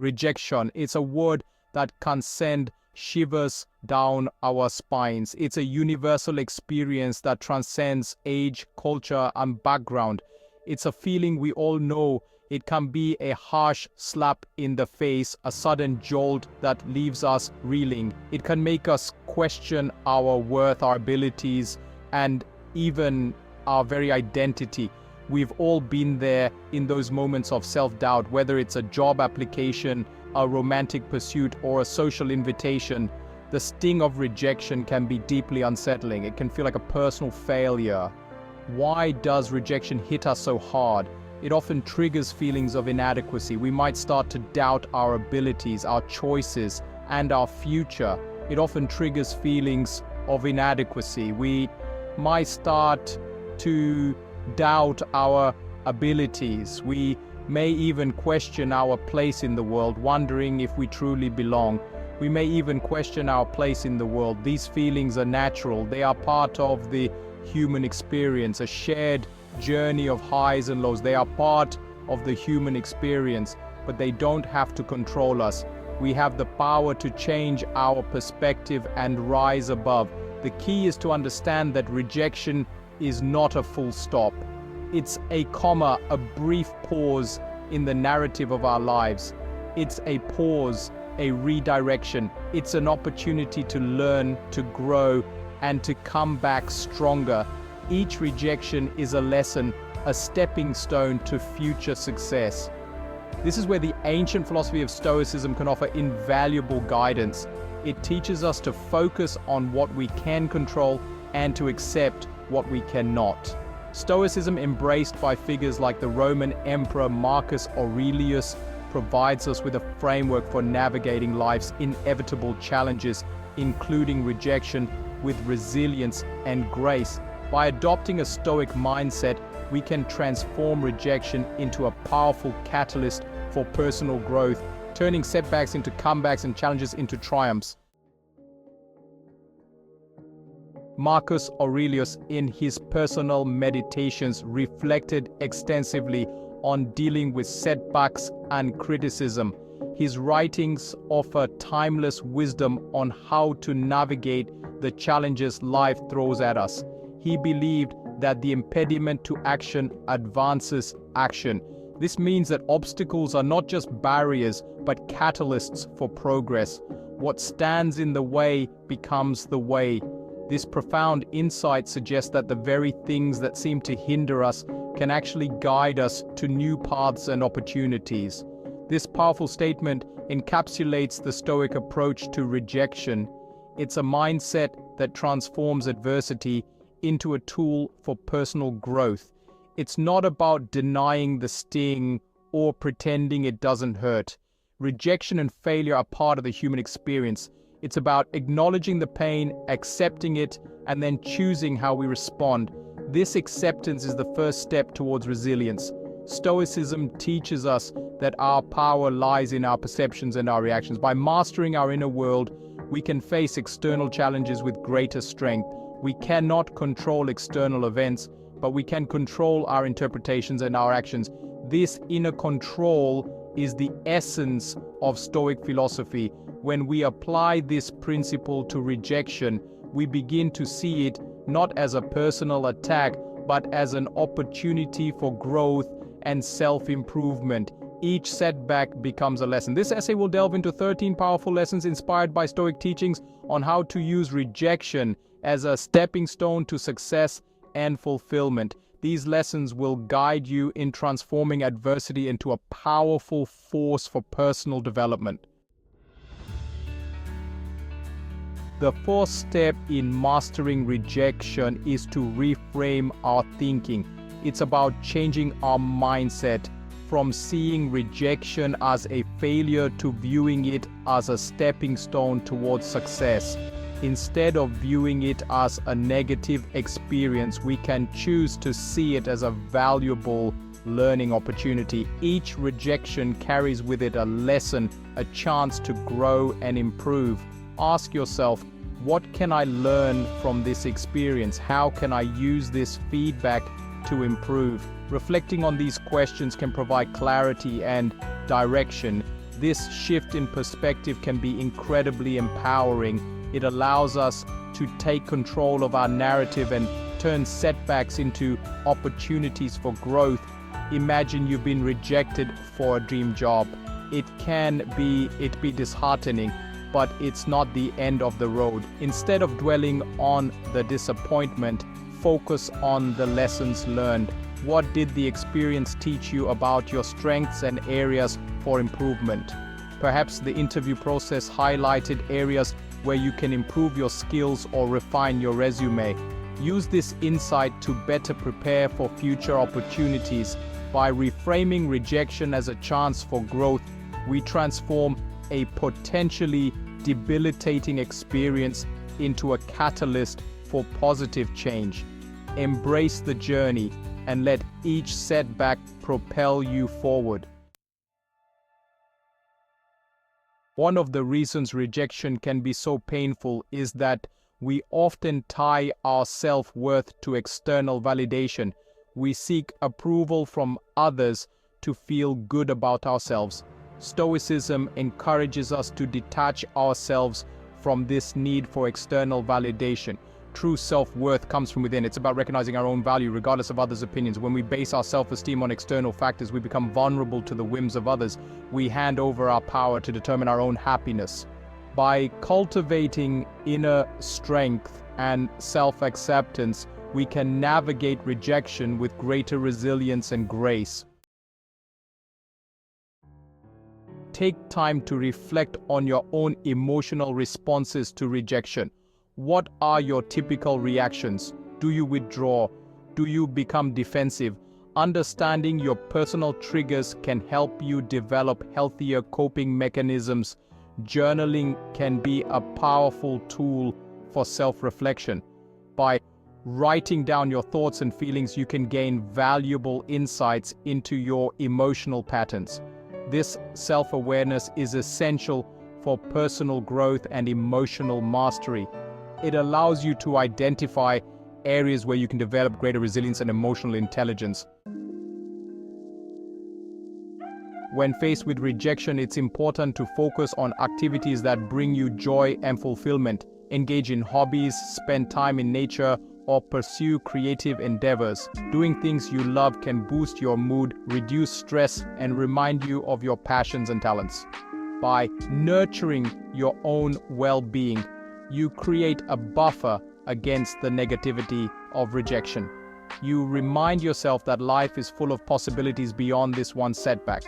Rejection. It's a word that can send shivers down our spines. It's a universal experience that transcends age, culture, and background. It's a feeling we all know. It can be a harsh slap in the face, a sudden jolt that leaves us reeling. It can make us question our worth, our abilities, and even our very identity. We've all been there in those moments of self-doubt, whether it's a job application, a romantic pursuit, or a social invitation. The sting of rejection can be deeply unsettling. It can feel like a personal failure. Why does rejection hit us so hard? It often triggers feelings of inadequacy. We might start to doubt our abilities, our choices, and our future. It often triggers feelings of inadequacy. We might start to doubt our abilities. We may even question our place in the world, wondering if we truly belong. We may even question our place in the world. These feelings are natural. They are part of the human experience, a shared journey of highs and lows. They are part of the human experience, but they don't have to control us. We have the power to change our perspective and rise above. The key is to understand that rejection is not a full stop. It's a comma, a brief pause in the narrative of our lives. It's a pause, a redirection. It's an opportunity to learn, to grow, and to come back stronger. Each rejection is a lesson, a stepping stone to future success. This is where the ancient philosophy of Stoicism can offer invaluable guidance. It teaches us to focus on what we can control and to accept what we cannot. Stoicism, embraced by figures like the Roman Emperor Marcus Aurelius, provides us with a framework for navigating life's inevitable challenges, including rejection, with resilience and grace. By adopting a Stoic mindset, we can transform rejection into a powerful catalyst for personal growth, turning setbacks into comebacks and challenges into triumphs. Marcus Aurelius, in his personal meditations, reflected extensively on dealing with setbacks and criticism. His writings offer timeless wisdom on how to navigate the challenges life throws at us. He believed that the impediment to action advances action. This means that obstacles are not just barriers, but catalysts for progress. What stands in the way becomes the way. This profound insight suggests that the very things that seem to hinder us can actually guide us to new paths and opportunities. This powerful statement encapsulates the Stoic approach to rejection. It's a mindset that transforms adversity into a tool for personal growth. It's not about denying the sting or pretending it doesn't hurt. Rejection and failure are part of the human experience. It's about acknowledging the pain, accepting it, and then choosing how we respond. This acceptance is the first step towards resilience. Stoicism teaches us that our power lies in our perceptions and our reactions. By mastering our inner world, we can face external challenges with greater strength. We cannot control external events, but we can control our interpretations and our actions. This inner control is the essence of Stoic philosophy. When we apply this principle to rejection, we begin to see it not as a personal attack, but as an opportunity for growth and self-improvement. Each setback becomes a lesson. This essay will delve into 13 powerful lessons inspired by Stoic teachings on how to use rejection as a stepping stone to success and fulfillment. These lessons will guide you in transforming adversity into a powerful force for personal development. The fourth step in mastering rejection is to reframe our thinking. It's about changing our mindset from seeing rejection as a failure to viewing it as a stepping stone towards success. Instead of viewing it as a negative experience, we can choose to see it as a valuable learning opportunity. Each rejection carries with it a lesson, a chance to grow and improve. Ask yourself, what can I learn from this experience? How can I use this feedback to improve? Reflecting on these questions can provide clarity and direction. This shift in perspective can be incredibly empowering. It allows us to take control of our narrative and turn setbacks into opportunities for growth. Imagine you've been rejected for a dream job. It be disheartening, but it's not the end of the road. Instead of dwelling on the disappointment, focus on the lessons learned. What did the experience teach you about your strengths and areas for improvement? Perhaps the interview process highlighted areas where you can improve your skills or refine your resume. Use this insight to better prepare for future opportunities. By reframing rejection as a chance for growth, we transform a potentially debilitating experience into a catalyst for positive change. Embrace the journey and let each setback propel you forward. One of the reasons rejection can be so painful is that we often tie our self-worth to external validation. We seek approval from others to feel good about ourselves. Stoicism encourages us to detach ourselves from this need for external validation. True self-worth comes from within. It's about recognizing our own value regardless of others' opinions. When we base our self-esteem on external factors, we become vulnerable to the whims of others. We hand over our power to determine our own happiness. By cultivating inner strength and self-acceptance, we can navigate rejection with greater resilience and grace. Take time to reflect on your own emotional responses to rejection. What are your typical reactions? Do you withdraw? Do you become defensive? Understanding your personal triggers can help you develop healthier coping mechanisms. Journaling can be a powerful tool for self-reflection. By writing down your thoughts and feelings, you can gain valuable insights into your emotional patterns. This self-awareness is essential for personal growth and emotional mastery. It allows you to identify areas where you can develop greater resilience and emotional intelligence. When faced with rejection, it's important to focus on activities that bring you joy and fulfillment. Engage in hobbies, spend time in nature, or pursue creative endeavors. Doing things you love can boost your mood, reduce stress, and remind you of your passions and talents. By nurturing your own well-being, you create a buffer against the negativity of rejection. You remind yourself that life is full of possibilities beyond this one setback.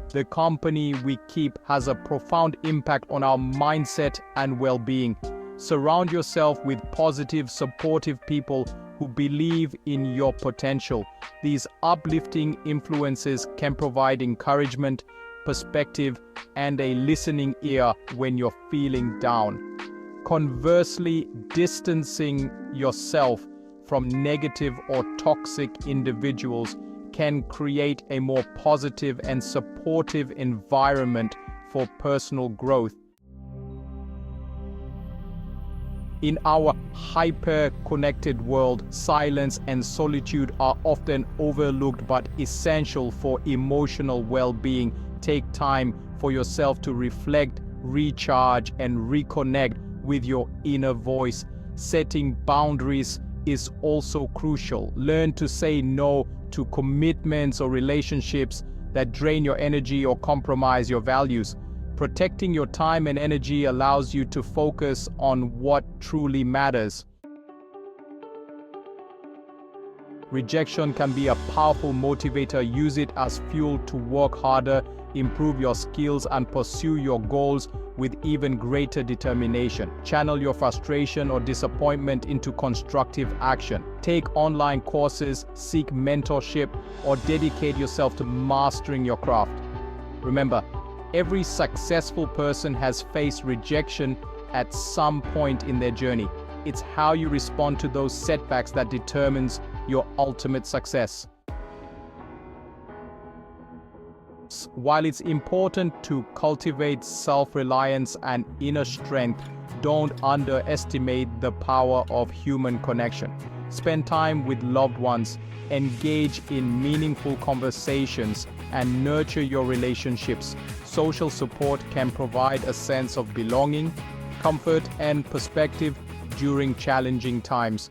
The company we keep has a profound impact on our mindset and well-being. Surround yourself with positive, supportive people who believe in your potential. These uplifting influences can provide encouragement, perspective, and a listening ear when you're feeling down. Conversely, distancing yourself from negative or toxic individuals can create a more positive and supportive environment for personal growth. In our hyper-connected world, silence and solitude are often overlooked but essential for emotional well-being. Take time for yourself to reflect, recharge, and reconnect with your inner voice. Setting boundaries is also crucial. Learn to say no to commitments or relationships that drain your energy or compromise your values. Protecting your time and energy allows you to focus on what truly matters. Rejection can be a powerful motivator. Use it as fuel to work harder, improve your skills, and pursue your goals with even greater determination. Channel your frustration or disappointment into constructive action. Take online courses, seek mentorship, or dedicate yourself to mastering your craft. Remember, every successful person has faced rejection at some point in their journey. It's how you respond to those setbacks that determines your ultimate success. While it's important to cultivate self-reliance and inner strength, don't underestimate the power of human connection. Spend time with loved ones, engage in meaningful conversations, and nurture your relationships. Social support can provide a sense of belonging, comfort, and perspective during challenging times.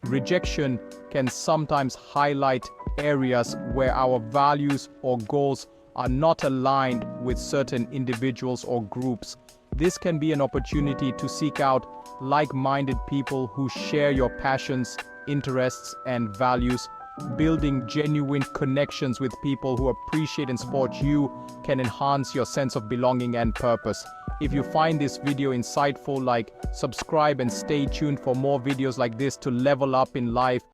Rejection can sometimes highlight areas where our values or goals are not aligned with certain individuals or groups. This can be an opportunity to seek out like-minded people who share your passions, interests, and values. Building genuine connections with people who appreciate and support you can enhance your sense of belonging and purpose. If you find this video insightful, subscribe and stay tuned for more videos like this to level up in life.